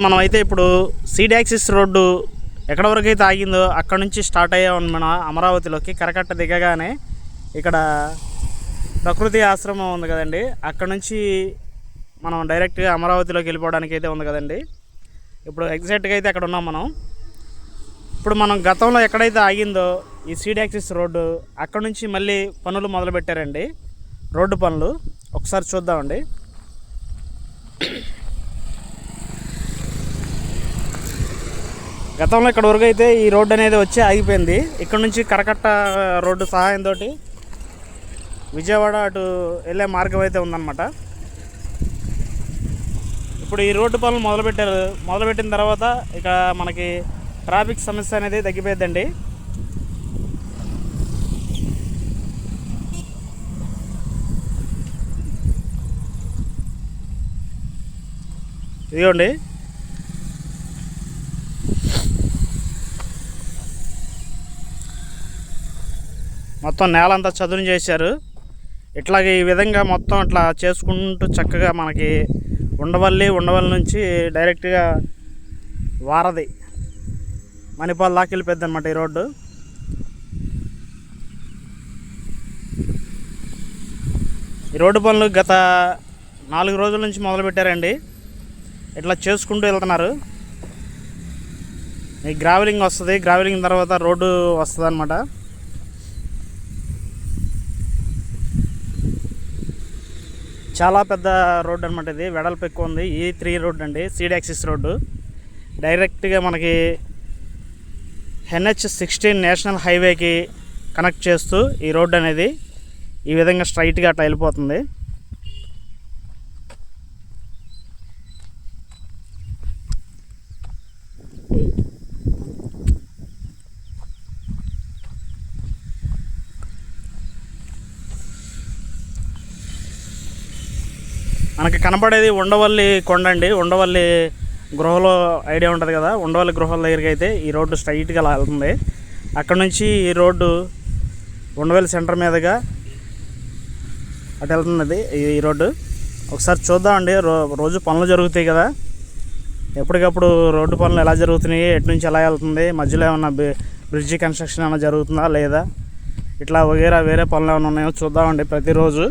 మనమైతే ఇప్పుడు seed axis road ఎక్కడ వరకు అయితే ఆగిందో అక్కడ నుంచి స్టార్ట్ అయ్యాం మన అమరావతిలోకి. కరకట్ట దిగగానే ఇక్కడ ప్రకృతి ఆశ్రమం ఉంది కదండి, అక్కడ నుంచి మనం డైరెక్ట్గా అమరావతిలోకి వెళ్ళిపోవడానికి అయితే ఉంది కదండి. ఇప్పుడు ఎగ్జాక్ట్గా అయితే అక్కడ ఉన్నాం మనం. ఇప్పుడు మనం గతంలో ఎక్కడైతే ఆగిందో ఈ సీడ్ యాక్సిస్ రోడ్డు అక్కడ నుంచి మళ్ళీ పనులు మొదలుపెట్టారండి, రోడ్డు పనులు. ఒకసారి చూద్దామండి. గతంలో ఇక్కడ వరకు అయితే ఈ రోడ్డు అనేది వచ్చి ఆగిపోయింది. ఇక్కడ నుంచి కరకట్ట రోడ్డు సహాయంతో విజయవాడ అటు వెళ్ళే మార్గం అయితే ఉందన్నమాట. ఇప్పుడు ఈ రోడ్డు పనులు మొదలుపెట్టిన తర్వాత ఇక మనకి ట్రాఫిక్ సమస్య అనేది తగ్గిపోయిందండి. ఇదిగోండి, మొత్తం నేలంతా చదును చేశారు. ఇట్లాగే ఈ విధంగా మొత్తం ఇట్లా చేసుకుంటూ చక్కగా మనకి ఉండవల్లి నుంచి డైరెక్ట్గా వారధి మణిపాల్ దాకా వెళ్ళిపోద్ది అనమాట ఈ రోడ్డు. ఈ రోడ్డు పనులు గత 4 రోజుల నుంచి మొదలుపెట్టారండి. ఇట్లా చేసుకుంటూ వెళ్తున్నారు. ఈ గ్రావెలింగ్ వస్తుంది, గ్రావెలింగ్ తర్వాత రోడ్డు వస్తుంది అనమాట. చాలా పెద్ద రోడ్డు అనమాట ఇది, వెడల్పు ఎక్కువ ఉంది. E3 రోడ్డు అండి, సీడ్ యాక్సిస్ రోడ్డు. డైరెక్ట్గా మనకి NH16 నేషనల్ హైవేకి కనెక్ట్ చేస్తూ ఈ రోడ్డు అనేది ఈ విధంగా స్ట్రైట్గా అట్లా వెళ్ళిపోతుంది. మనకి కనపడేది ఉండవల్లి కొండ అండి. ఉండవల్లి గృహలో ఐడియా ఉంటుంది కదా, ఉండవల్లి గృహాల దగ్గరికి అయితే ఈ రోడ్డు స్ట్రైట్గా అలా వెళ్తుంది. అక్కడ నుంచి ఈ రోడ్డు ఉండవల్లి సెంటర్ మీదుగా అటు వెళ్తుంది ఈ రోడ్డు. ఒకసారి చూద్దామండి. రోజు పనులు జరుగుతాయి కదా, ఎప్పటికప్పుడు రోడ్డు పనులు ఎలా జరుగుతున్నాయి, ఎటు నుంచి ఎలా వెళ్తుంది, మధ్యలో ఏమన్నా బ్రిడ్జి కన్స్ట్రక్షన్ ఏమైనా జరుగుతుందా లేదా, ఇట్లా వేరే పనులు ఏమైనా ఉన్నాయో చూద్దామండి ప్రతిరోజు.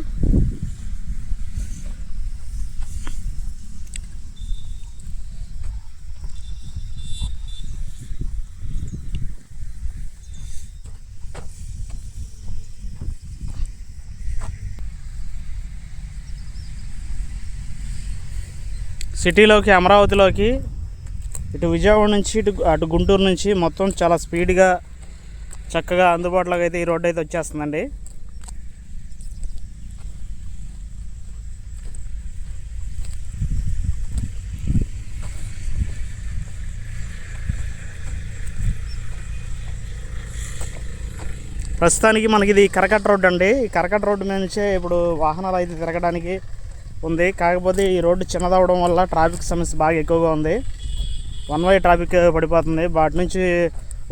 సిటీలోకి, అమరావతిలోకి, ఇటు విజయవాడ నుంచి అటు గుంటూరు నుంచి మొత్తం చాలా స్పీడ్గా చక్కగా అందుబాటులోకి అయితే ఈ రోడ్డు అయితే వచ్చేస్తుందండి. ప్రస్తుతానికి మనకి ఇది కరకట్ట రోడ్డు అండి. ఈ కరకట్ట రోడ్డు మీద నుంచే ఇప్పుడు వాహనాలు అయితే తిరగడానికి ఉంది. కాకపోతే ఈ రోడ్డు చిన్నదవడం వల్ల ట్రాఫిక్ సమస్య బాగా ఎక్కువగా ఉంది. 1 వే ట్రాఫిక్ పడిపోతుంది. వాటి నుంచి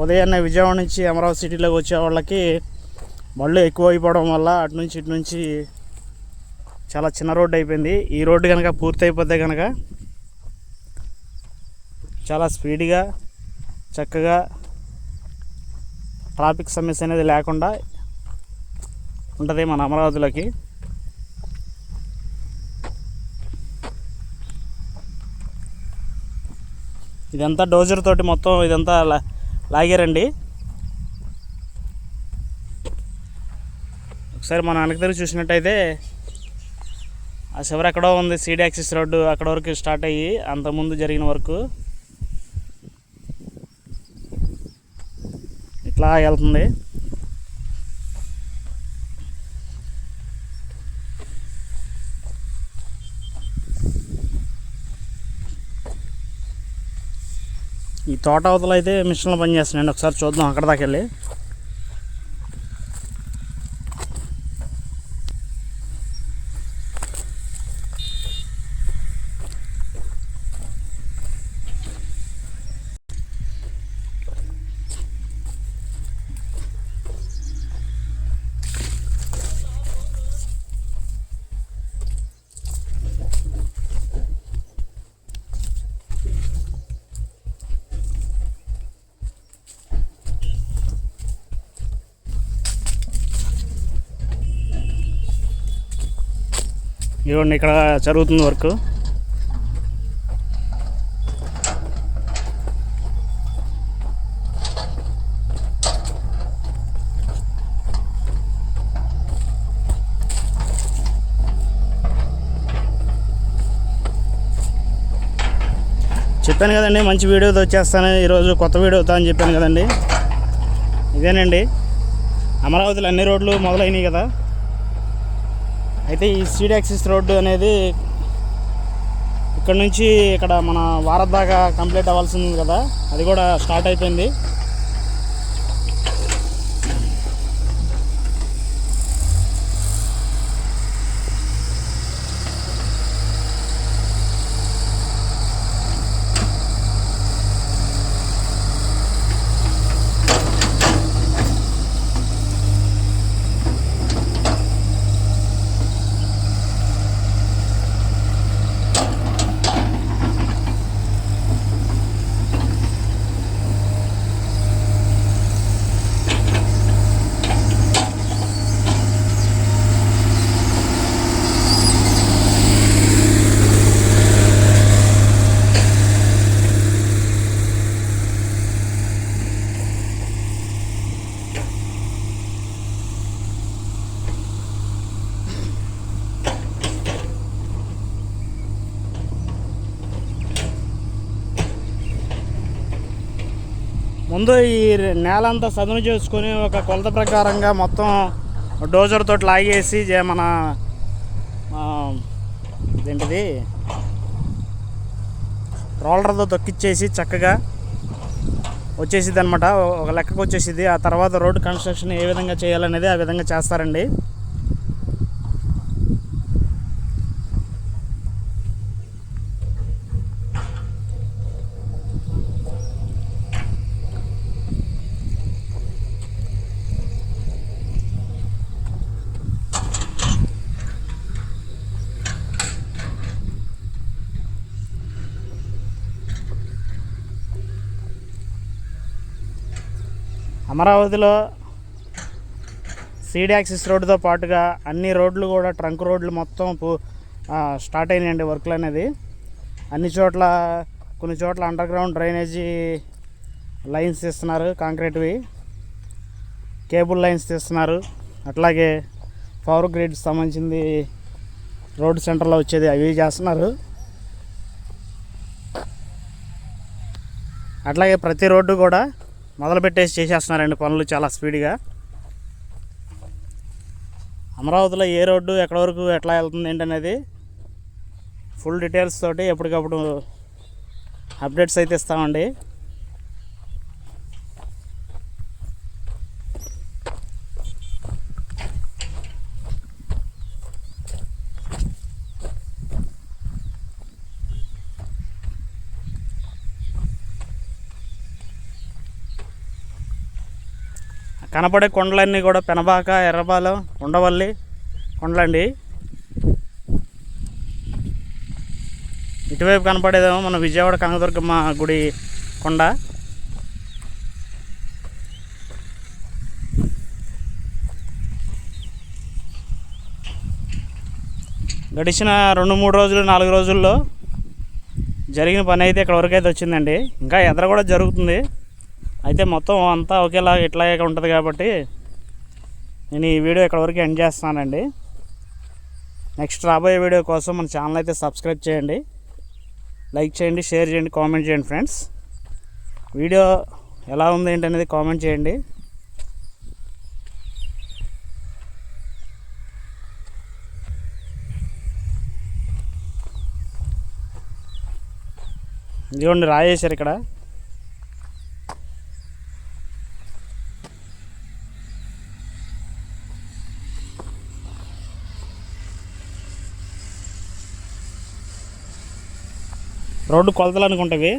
ఉదయాన్నే విజయవాడ నుంచి అమరావతి సిటీలోకి వచ్చే వాళ్ళకి బళ్ళు ఎక్కువ అయిపోవడం వల్ల అటు నుంచి ఇటు నుంచి చాలా చిన్న రోడ్డు అయిపోయింది. ఈ రోడ్డు కనుక పూర్తి అయిపోతే కనుక చాలా స్పీడ్గా చక్కగా ట్రాఫిక్ సమస్య అనేది లేకుండా ఉంటుంది మన అమరావతిలోకి. ఇదంతా డోజర్ తోటి మొత్తం ఇదంతా లాగారండి. ఒకసారి మనం వెనక్కి తిరిగి చూసినట్టయితే ఆ చివరి ఎక్కడో ఉంది సీడ్ యాక్సిస్ రోడ్డు, అక్కడ వరకు స్టార్ట్ అయ్యి అంతకుముందు జరిగిన వరకు ఇట్లా వెళ్తుంది. ఈ తోట అవతల అయితే మిషన్లు పనిచేస్తున్నాయండి. ఒకసారి చూద్దాం అక్కడ దాకా వెళ్ళి. ఇదిగోండి ఇక్కడ జరుగుతుంది వర్క్. చెప్పాను కదండి మంచి వీడియోతో వచ్చేస్తాను, ఈరోజు కొత్త వీడియోతో అని చెప్పాను కదండి. ఇదేనండి అమరావతిలో అన్ని రోడ్లు మొదలైనవి కదా. అయితే ఈ సీడ్ యాక్సిస్ రోడ్డు అనేది ఇక్కడ నుంచి ఇక్కడ మన వారం దాకా కంప్లీట్ అవ్వాల్సింది కదా, అది కూడా స్టార్ట్ అయిపోయింది. ముందు ఈ నేల అంతా సదును చేసుకొని ఒక కొలత ప్రకారంగా మొత్తం డోజర్ తోటి లాగేసి మన ఏంటిది రోలర్తో తొక్కిచ్చేసి చక్కగా వచ్చేసిద్ది అనమాట, ఒక లెక్కకు వచ్చేసిద్ది. ఆ తర్వాత రోడ్డు కన్స్ట్రక్షన్ ఏ విధంగా చేయాలనేది ఆ విధంగా చేస్తారండి. అమరావతిలో సీడ్ యాక్సిస్ రోడ్డుతో పాటుగా అన్ని రోడ్లు కూడా ట్రంక్ రోడ్లు మొత్తం స్టార్ట్ అయినాయండి వర్క్లు అనేది. అన్ని చోట్ల కొన్ని చోట్ల అండర్ గ్రౌండ్ డ్రైనేజీ లైన్స్ తీస్తున్నారు, కాంక్రీట్వి కేబుల్ లైన్స్ తీస్తున్నారు. అట్లాగే పవర్ గ్రిడ్ సంబంధించింది రోడ్డు సెంటర్లో వచ్చేది అవి చేస్తున్నారు. అట్లాగే ప్రతి రోడ్డు కూడా మొదలుపెట్టేసి చేసేస్తున్నారండి పనులు చాలా స్పీడ్గా. అమరావతిలో ఏ రోడ్డు ఎక్కడి వరకు ఎట్లా వెళ్తుంది ఏంటనేది ఫుల్ డీటెయిల్స్ తోటి ఎప్పటికప్పుడు అప్డేట్స్ అయితే ఇస్తామండి. కనపడే కొండలన్నీ కూడా పెనబాక, ఎర్రపాలెం, ఉండవల్లి కొండలండి. ఇటువైపు కనపడేదేమో మన విజయవాడ కనకదుర్గమ్మ గుడి కొండ. గడిచిన 2-3 రోజులు 4 రోజుల్లో జరిగిన పని అయితే ఇక్కడ వరకు అయితే వచ్చిందండి. ఇంకా ఎదురు కూడా జరుగుతుంది. అయితే మొత్తం అంతా ఒకేలా ఇట్లాగే ఉంటుంది కాబట్టి నేను ఈ వీడియో ఇక్కడ వరకు ఎండ్ చేస్తున్నానండి. నెక్స్ట్ రాబోయే వీడియో కోసం మన ఛానల్ అయితే సబ్స్క్రైబ్ చేయండి, లైక్ చేయండి, షేర్ చేయండి, కామెంట్ చేయండి ఫ్రెండ్స్. వీడియో ఎలా ఉంది ఏంటనేది కామెంట్ చేయండి. ఇదిగోండి రాయేశారు ఇక్కడ. రోడ్డు కొలతలు అనుకుంటవి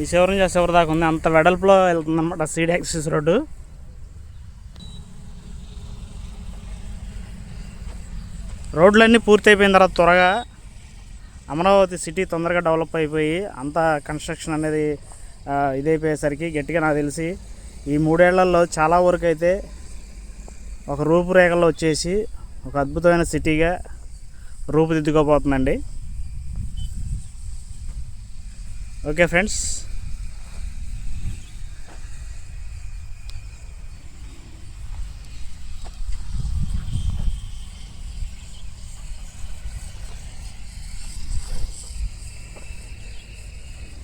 ఈ చివరి నుంచి ఆ చివరి దాకా ఉంది, అంత వెడల్పులో వెళ్తుందన్నమాట సీడ్ యాక్సిస్ రోడ్డు. రోడ్లన్నీ పూర్తి అయిపోయిన తర్వాత త్వరగా అమరావతి సిటీ తొందరగా డెవలప్ అయిపోయి అంత కన్స్ట్రక్షన్ అనేది ఇదైపోయేసరికి గట్టిగా నాకు తెలిసి ఈ 3 ఏళ్లలో చాలా వరకు అయితే ఒక రూపురేఖల్లో వచ్చేసి ఒక అద్భుతమైన సిటీగా రూపుదిద్దుకోబోతుందండి. Okay friends.